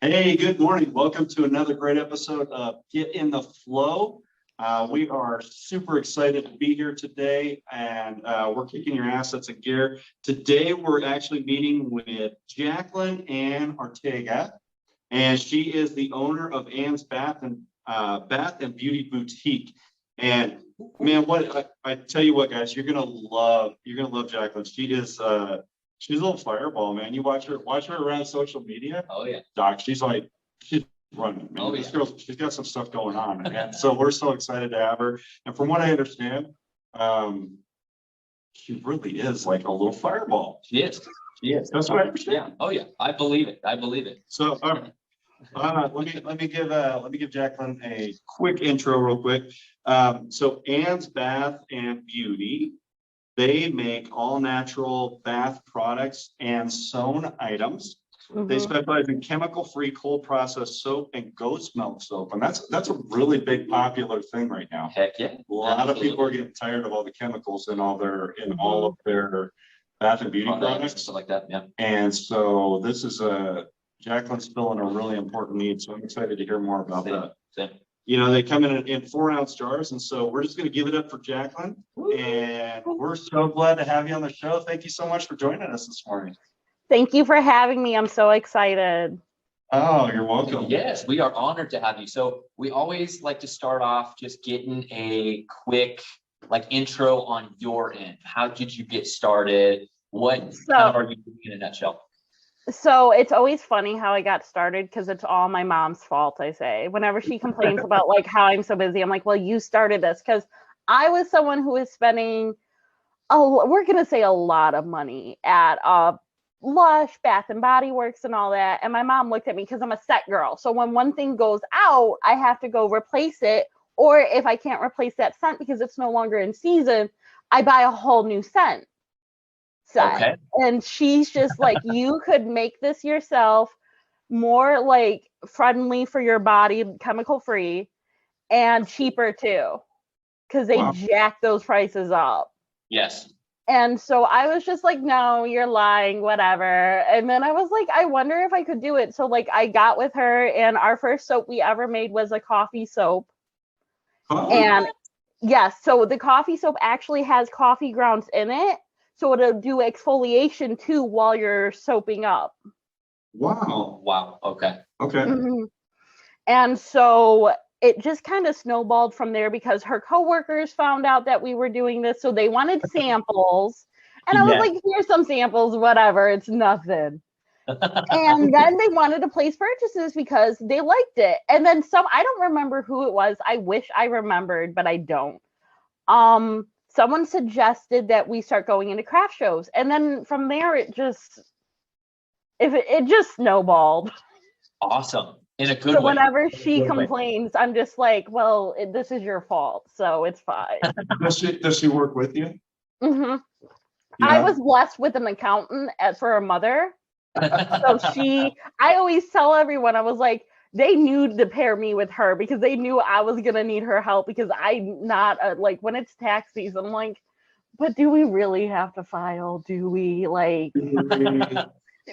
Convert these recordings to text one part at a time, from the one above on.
Hey, good morning. Welcome to another great episode of Get in the Flow. We are super excited to be here today, and we're kicking your assets in gear. Today, we're actually meeting with Jackilyn Arteaga, and she is the owner of Ann's Bath and Beauty Boutique. And man, I tell you what, guys, you're gonna love Jackilyn. She's a little fireball, man. You watch her around social media. Oh yeah. Doc, she's running. Man. Oh, This yeah. girl, she's got some stuff going on. And so we're so excited to have her. And from what I understand, she really is like a little fireball. She is. She is. That's what I understand. Yeah. Oh yeah. I believe it. I believe it. So let me give Jackilyn a quick intro real quick. So Ann's Bath and Beauty, they make all natural bath products and sewn items. They specialize in chemical-free cold processed soap and goat's milk soap. And that's a really big popular thing right now. Heck yeah. A lot of people are getting tired of all the chemicals in all of their bath and beauty products. Stuff like that. Yeah. And so this is Jackilyn's filling a really important need. So I'm excited to hear more about that. Same. You know, they come in 4-ounce jars. And so we're just going to give it up for Jackilyn. And we're so glad to have you on the show. Thank you so much for joining us this morning. Thank you for having me. I'm so excited. Oh, you're welcome. Yes, we are honored to have you. So we always like to start off just getting a quick intro on your end. How did you get started? What kind of are you doing in a nutshell? So it's always funny how I got started because it's all my mom's fault, I say. Whenever she complains about how I'm so busy, I'm like, well, you started this, because I was someone who was spending, we're going to say a lot of money at Lush, Bath and Body Works and all that. And my mom looked at me because I'm a set girl. So when one thing goes out, I have to go replace it. Or if I can't replace that scent because it's no longer in season, I buy a whole new scent set. Okay. And she's just like, you could make this yourself, more friendly for your body, chemical free, and cheaper too, because they jack those prices up. Yes. And so I was just like, no, you're lying, whatever. And then I was like, I wonder if I could do it. So I got with her, and our first soap we ever made was a coffee soap. And yes, so the coffee soap actually has coffee grounds in it. So it'll do exfoliation too while you're soaping up. Wow. Wow. Okay. And so it just kind of snowballed from there because her coworkers found out that we were doing this. So they wanted samples. And I was like, here's some samples, whatever. It's nothing. And then they wanted to place purchases because they liked it. And then I don't remember who it was. I wish I remembered, but I don't. Someone suggested that we start going into craft shows. And then from there, it just snowballed. Awesome. In a good so way. Whenever she complains, I'm just like, well, this is your fault. So it's fine. Does she work with you? Yeah. I was blessed with an accountant for a mother. So I always tell everyone, I was like, they knew to pair me with her because they knew I was going to need her help because I'm not when it's tax season, I'm like, but do we really have to file? Do we this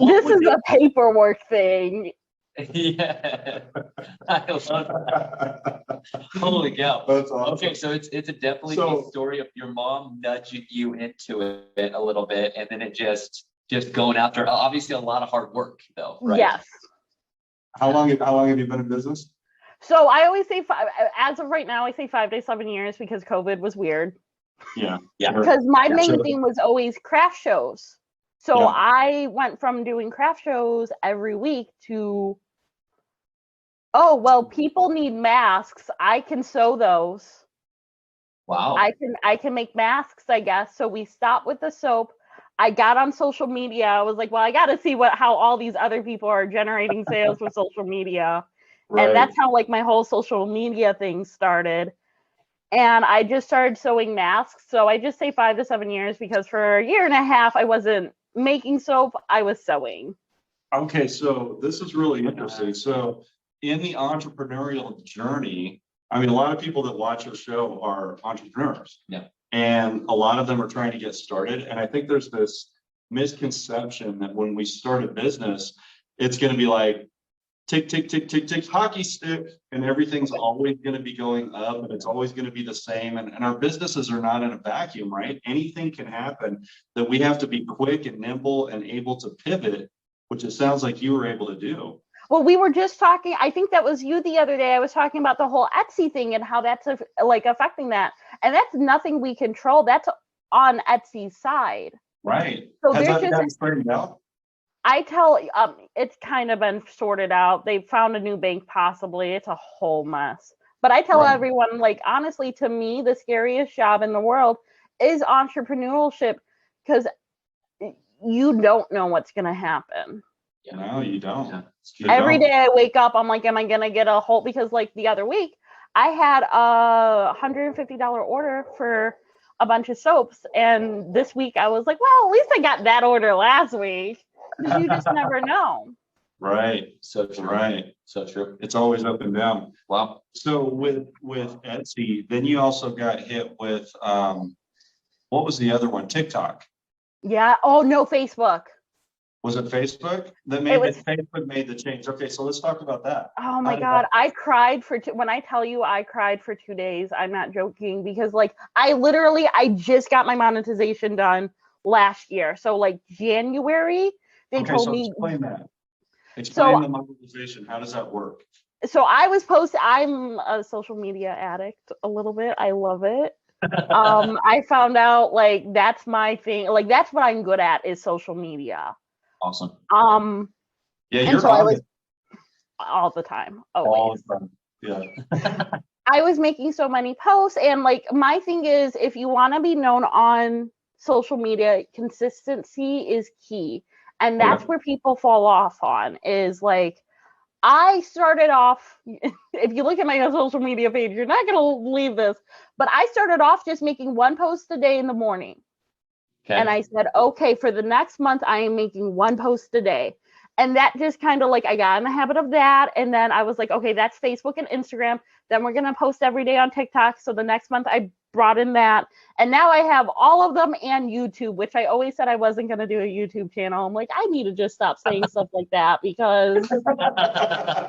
is a paperwork thing. Yeah. I love that. Holy cow. That's awesome. Okay, so it's definitely a story of your mom nudging you into it a little bit, and then it just going after, obviously a lot of hard work though, right? Yes. How long have you been in business? So I always say as of right now, I say 5 to 7 years because COVID was weird. Yeah. Because my main thing was always craft shows. So I went from doing craft shows every week to, people need masks. I can sew those. Wow. I can make masks, I guess. So we stopped with the soap. I got on social media. I was like, well, I got to see how all these other people are generating sales with social media. Right. And that's how my whole social media thing started. And I just started sewing masks. So I just say 5 to 7 years because for a year and a half, I wasn't making soap. I was sewing. Okay. So this is really interesting. So in the entrepreneurial journey, I mean, a lot of people that watch the show are entrepreneurs. Yeah. And a lot of them are trying to get started. And I think there's this misconception that when we start a business, it's going to be like tick, tick, tick, tick, tick, hockey stick, and everything's always going to be going up and it's always going to be the same. And our businesses are not in a vacuum, right? Anything can happen that we have to be quick and nimble and able to pivot, which it sounds like you were able to do. Well, we were just talking, I think that was you the other day. I was talking about the whole Etsy thing and how that's like affecting that. And that's nothing we control. That's on Etsy's side. Right. So Has there's that just, gotten straightened out? I tell, it's kind of been sorted out. They found a new bank possibly. It's a whole mess. But I tell Right. everyone, like, honestly, to me, the scariest job in the world is entrepreneurship, because you don't know what's going to happen. Yeah. No, you don't. Yeah. You Every don't. day I wake up, I'm like, am I going to get a hold? Because like the other week, I had a $150 order for a bunch of soaps. And this week I was like, well, at least I got that order last week. Because you just never know. Right. So true. Right. So true. It's always up and down. Wow. So with Etsy, then you also got hit with what was the other one? TikTok. Yeah. Oh no, Facebook. Was it Facebook that Facebook made the change? Okay, so let's talk about that. Oh my God. I cried when I tell you I cried for 2 days, I'm not joking, because like I just got my monetization done last year. So like January, they told me. Explain that. Explain the monetization. How does that work? So I'm a social media addict a little bit. I love it. I found out like that's my thing. Like that's what I'm good at is social media. Awesome. Yeah, and you're so I was all the time. Always. All the time. Yeah. I was making so many posts, and like my thing is, if you want to be known on social media, consistency is key. And that's where people fall off on is like, I started off, if you look at my social media page, you're not going to believe this, but I started off just making one post a day in the morning. Okay. And I said, okay, for the next month, I am making one post a day. And that just kind of like, I got in the habit of that. And then I was like, okay, that's Facebook and Instagram. Then we're going to post every day on TikTok. So the next month I brought in that. And now I have all of them and YouTube, which I always said I wasn't going to do a YouTube channel. I'm like, I need to just stop saying stuff like that because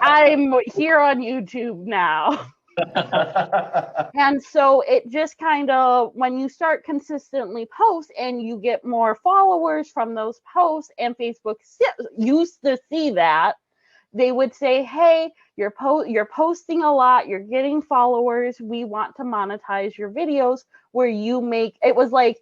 I'm here on YouTube now. And so it just kind of, when you start consistently post and you get more followers from those posts, and Facebook used to see that, they would say, hey, you're posting a lot, you're getting followers, we want to monetize your videos where you make, it was like,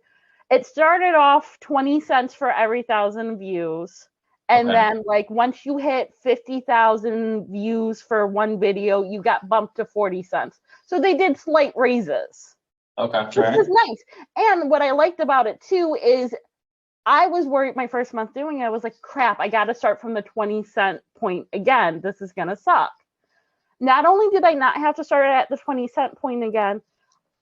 it started off 20 cents for every 1,000 views. And then like once you hit 50,000 views for one video, you got bumped to 40 cents. So they did slight raises. Okay. Which was nice. And what I liked about it too is I was worried my first month doing it. I was like, crap, I got to start from the 20-cent point again. This is going to suck. Not only did I not have to start at the 20-cent point again,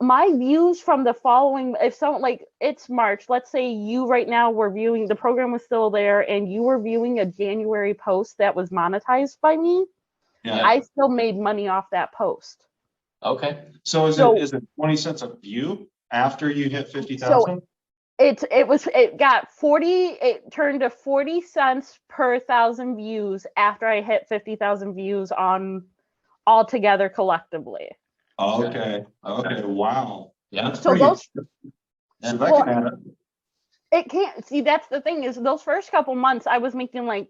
my views from the following, if someone like it's March, let's say you right now were viewing, the program was still there and you were viewing a January post that was monetized by me, I still made money off that post. Okay. So is it 20 cents a view after you hit 50,000? So it turned to 40 cents per 1,000 views after I hit 50,000 views on altogether collectively. Okay. Wow. Yeah. That's so those. So that can add up. It can't. See, that's the thing is those first couple months I was making like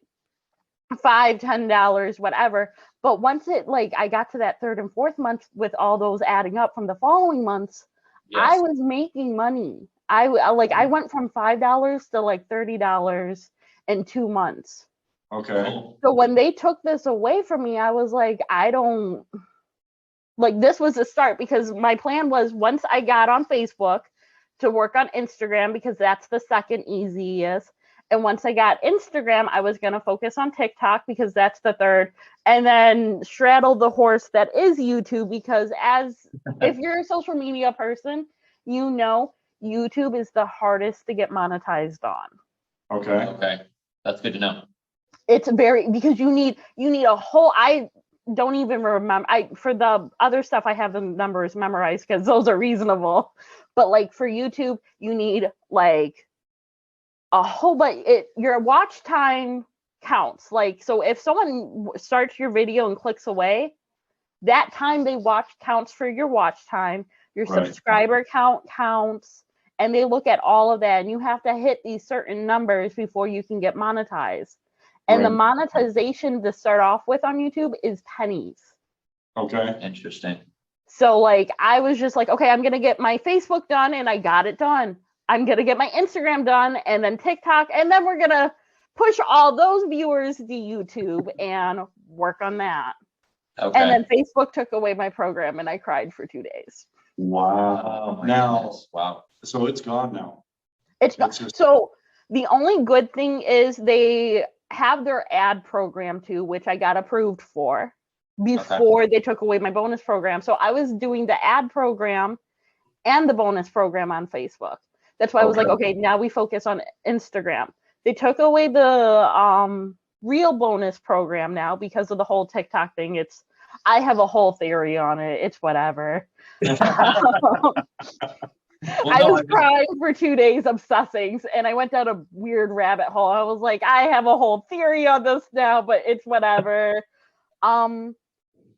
$5, $10, whatever. But once it like I got to that third and fourth month with all those adding up from the following months, I was making money. I went from $5 to like $30 in 2 months. Okay. So when they took this away from me, I was like, I don't. Like this was the start because my plan was once I got on Facebook to work on Instagram because that's the second easiest. And once I got Instagram, I was going to focus on TikTok because that's the third. And then straddle the horse that is YouTube because if you're a social media person, you know YouTube is the hardest to get monetized on. Okay. That's good to know. It's because you need a whole, I don't even remember. For the other stuff, I have the numbers memorized because those are reasonable. But like for YouTube, you need like a whole bunch. Your watch time counts. Like, so if someone starts your video and clicks away, that time they watch counts for your watch time, your Right. subscriber count counts, and they look at all of that, and you have to hit these certain numbers before you can get monetized. And the Right. monetization to start off with on YouTube is pennies. Okay. Interesting. So like, I was just like, okay, I'm going to get my Facebook done, and I got it done. I'm going to get my Instagram done, and then TikTok, and then we're going to push all those viewers to YouTube and work on that. Okay. And then Facebook took away my program, and I cried for 2 days. Wow. Oh my Now, goodness. Wow. so it's gone now. It's It's just- so the only good thing is they have their ad program too, which I got approved for before they took away my bonus program. So I was doing the ad program and the bonus program on Facebook. That's why I was like, okay, now we focus on Instagram. They took away the real bonus program now because of the whole TikTok thing. I have a whole theory on it. It's whatever. I was crying for 2 days obsessing, and I went down a weird rabbit hole. I was like, I have a whole theory on this now, but it's whatever.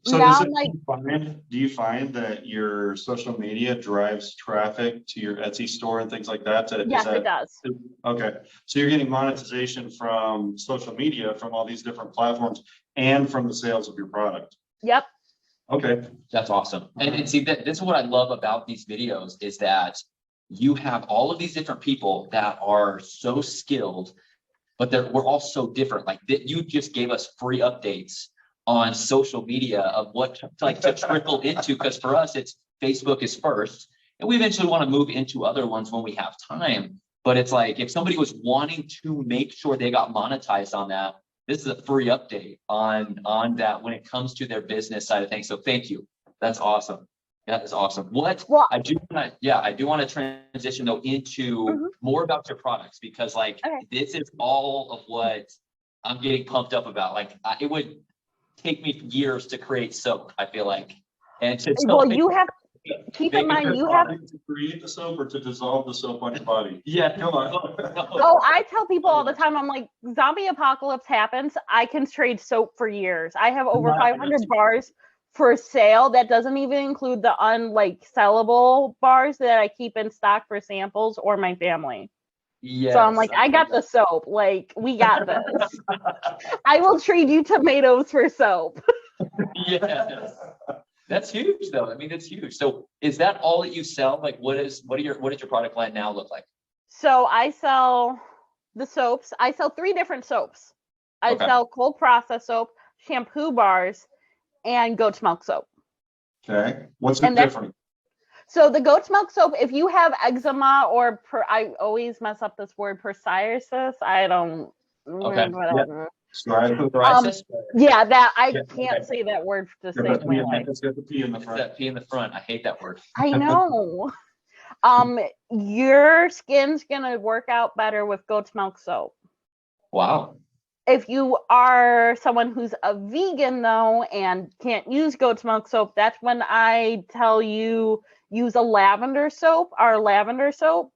So now do you find that your social media drives traffic to your Etsy store and things like that? Yes, it does. Okay. So you're getting monetization from social media, from all these different platforms, and from the sales of your product. Yep. Okay. That's awesome. And see, this is what I love about these videos is that you have all of these different people that are so skilled, but we're all so different. Like you just gave us free updates on social media of what to trickle into, because for us, it's Facebook is first, and we eventually want to move into other ones when we have time. But it's like, if somebody was wanting to make sure they got monetized on that, this is a free update on that when it comes to their business side of things. So thank you. That's awesome. That is awesome. I do want to transition though into more about your products, because like this is all of what I'm getting pumped up about. Like it would take me years to create soap, I feel like. And you have keep in mind you have to create the soap or to dissolve the soap on your body. Yeah, come on. Oh, I tell people all the time, I'm like, zombie apocalypse happens, I can trade soap for years. I have over 500 bars for sale. That doesn't even include the sellable bars that I keep in stock for samples or my family. Yes, so I'm like, I got the soap. Like, we got this. I will trade you tomatoes for soap. Yes. That's huge though. I mean, it's huge. So is that all that you sell? Like what does your product line now look like? So I sell the soaps. I sell 3 different soaps. I sell cold process soap, shampoo bars, and goat's milk soap. Okay. What's the difference? So the goat's milk soap, if you have eczema or I always mess up this word, psoriasis. I don't whatever. Psoriasis? Yeah, that I can't say that word to save my life. It's got the P in the front. That P in the front. I hate that word. I know. Your skin's gonna work out better with goat's milk soap. Wow. If you are someone who's a vegan though and can't use goat's milk soap, that's when I tell you use a lavender soap, our lavender soap.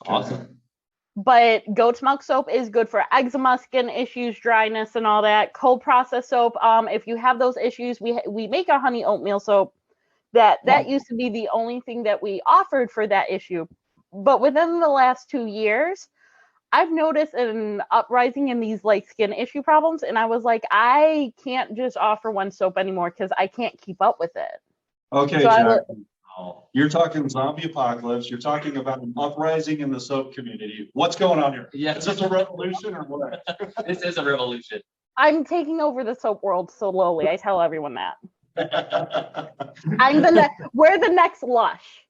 Awesome. But goat's milk soap is good for eczema, skin issues, dryness, and all that. Cold process soap. If you have those issues, we make a honey oatmeal soap. That used to be the only thing that we offered for that issue. But within the last 2 years, I've noticed an uprising in these skin issue problems, and I was like, I can't just offer one soap anymore because I can't keep up with it. Okay, so you're talking zombie apocalypse. You're talking about an uprising in the soap community. What's going on here? Yeah, is this a revolution or what? This is a revolution. I'm taking over the soap world slowly. I tell everyone that. We're the next Lush.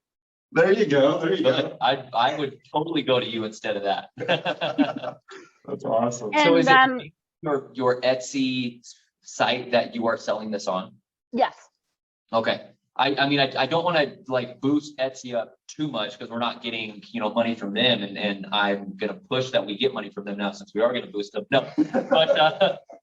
There you go. There you go. I would totally go to you instead of that. That's awesome. And so is then, it your Etsy site that you are selling this on? Yes. Okay. I mean, I don't want to boost Etsy up too much because we're not getting, money from them. And I'm going to push that we get money from them now since we are going to boost them. No,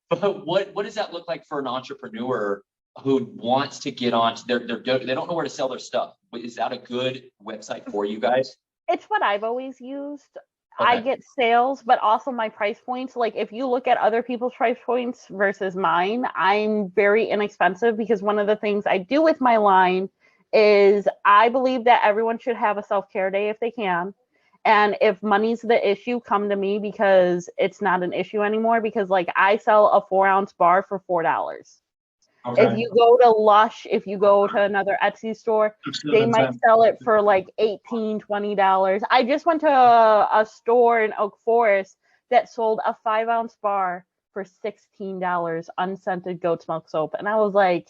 but what does that look like for an entrepreneur who wants to get on they don't know where to sell their stuff? Is that a good website for you guys? It's what I've always used. I Okay. get sales, but also my price points. Like if you look at other people's price points versus mine, I'm very inexpensive because one of the things I do with my line is I believe that everyone should have a self-care day if they can. And if money's the issue, come to me because it's not an issue anymore. Because like I sell a 4-ounce bar for $4. If Okay. you go to Lush, if you go to another Etsy store, they might sell it for like $18, $20. I just went to a store in Oak Forest that sold a 5-ounce bar for $16, unscented goat's milk soap. And I was like,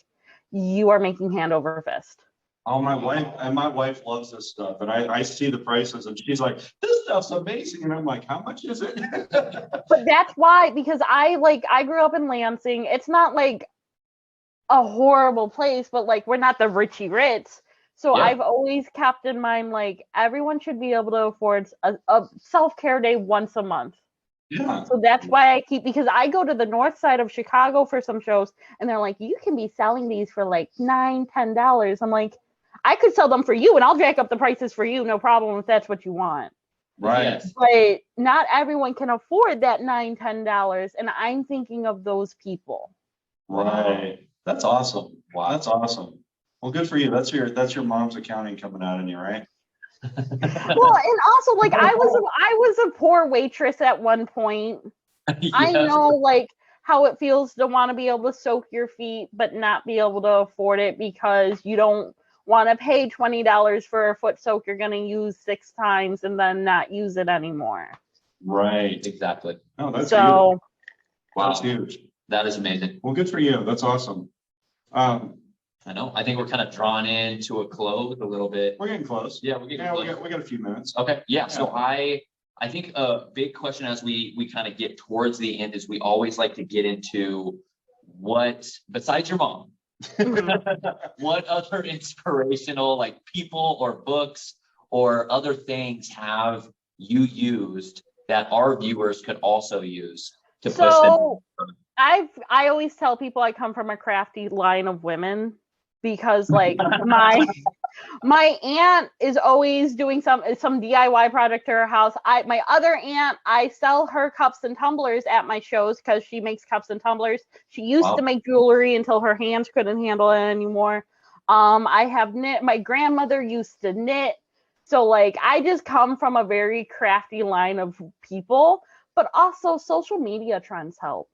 you are making hand over fist. Oh, my wife loves this stuff, and I see the prices, and she's like, "This stuff's amazing," and I'm like, "How much is it?" But that's why, because I grew up in Lansing. It's not like a horrible place, but like we're not the Richie Ritz. So Yeah. I've always kept in mind like everyone should be able to afford a self-care day once a month. Yeah. So that's why I keep, because I go to the north side of Chicago for some shows and they're like, you can be selling these for like $9, $10. I'm like, I could sell them for you and I'll jack up the prices for you, no problem if that's what you want. Right. Yes. But not everyone can afford that $9, $10, and I'm thinking of those people. Right. That's awesome. Wow. That's awesome. Well, good for you. That's your mom's accounting coming out in you, right? Well, and also like I was a poor waitress at one point. I Yes. know like how it feels to want to be able to soak your feet but not be able to afford it because you don't want to pay $20 for a foot soak you're going to use 6 times and then not use it anymore. Right. Exactly. Oh, that's huge. So Wow. That's huge. That is amazing. Well, good for you. That's awesome. I know. I think we're kind of drawn into a close a little bit. We're getting close. Yeah, we're getting close. we got a few minutes. Okay. Yeah. So I think a big question as we kind of get towards the end is we always like to get into what, besides your mom, what other inspirational like people or books or other things have you used that our viewers could also use to push them? So I always tell people I come from a crafty line of women because like my aunt is always doing some DIY project to her house. My other aunt, I sell her cups and tumblers at my shows because she makes cups and tumblers. She used to make jewelry until her hands couldn't handle it anymore. I have knit. My grandmother used to knit. So like I just come from a very crafty line of people, but also social media trends help.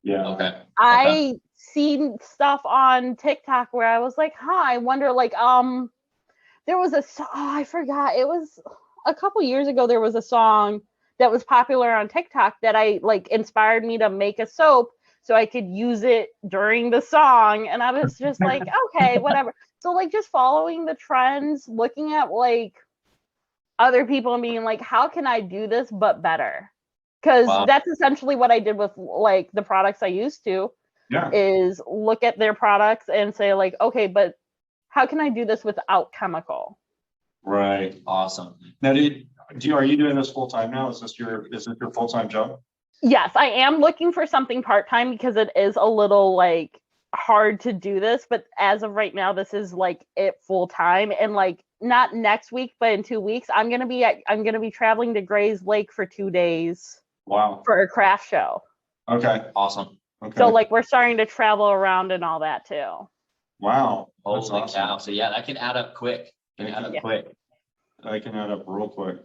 Yeah. Okay. I seen stuff on TikTok where I was like, I wonder like there was I forgot. It was a couple years ago there was a song that was popular on TikTok that I like inspired me to make a soap so I could use it during the song, and I was just like, okay, whatever. So like just following the trends, looking at like other people and being like, how can I do this but better? Because that's essentially what I did with like the products I used to. Yeah. Is look at their products and say like, okay, but how can I do this without chemical? Right. Awesome. Now, are you doing this full time now? Is this your full time job? Yes, I am looking for something part time because it is a little like hard to do this. But as of right now, this is like it full time, and like not next week, but in 2 weeks, I'm gonna be traveling to Gray's Lake for 2 days. Wow. For a craft show. Okay. Awesome. Okay. So like we're starting to travel around and all that too. Wow. Holy That's awesome. cow. So yeah, that can add up quick. Quick. I can add up real quick.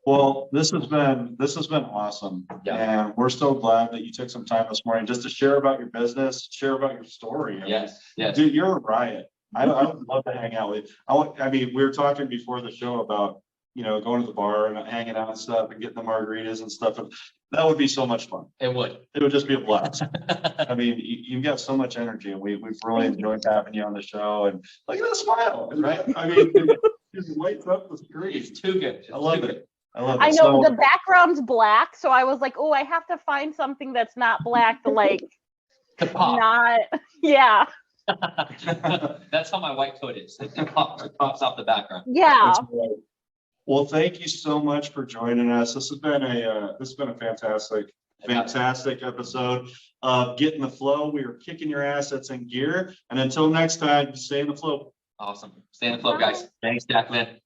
Well, this has been awesome. Yeah. And we're so glad that you took some time this morning just to share about your business, share about your story. Yes. Dude, you're a riot. I would love to hang out with you. I mean, we were talking before the show about, going to the bar and hanging out and stuff and getting the margaritas and stuff. And that would be so much fun. It would. It would just be a blast. I mean, you've got so much energy, and we've really enjoyed having you on the show. And look at that smile, right? I mean, it just lights up the screen. It's too good. I love it. I know the background's black, so I was like, oh, I have to find something that's not black to like to pop. Not, yeah. That's how my white coat is. It pops off the background. Yeah. Well, thank you so much for joining us. This has been a fantastic episode of Get in the Flow. We are kicking your assets in gear. And until next time, stay in the flow. Awesome. Stay in the flow, guys. Thanks, Jackilyn.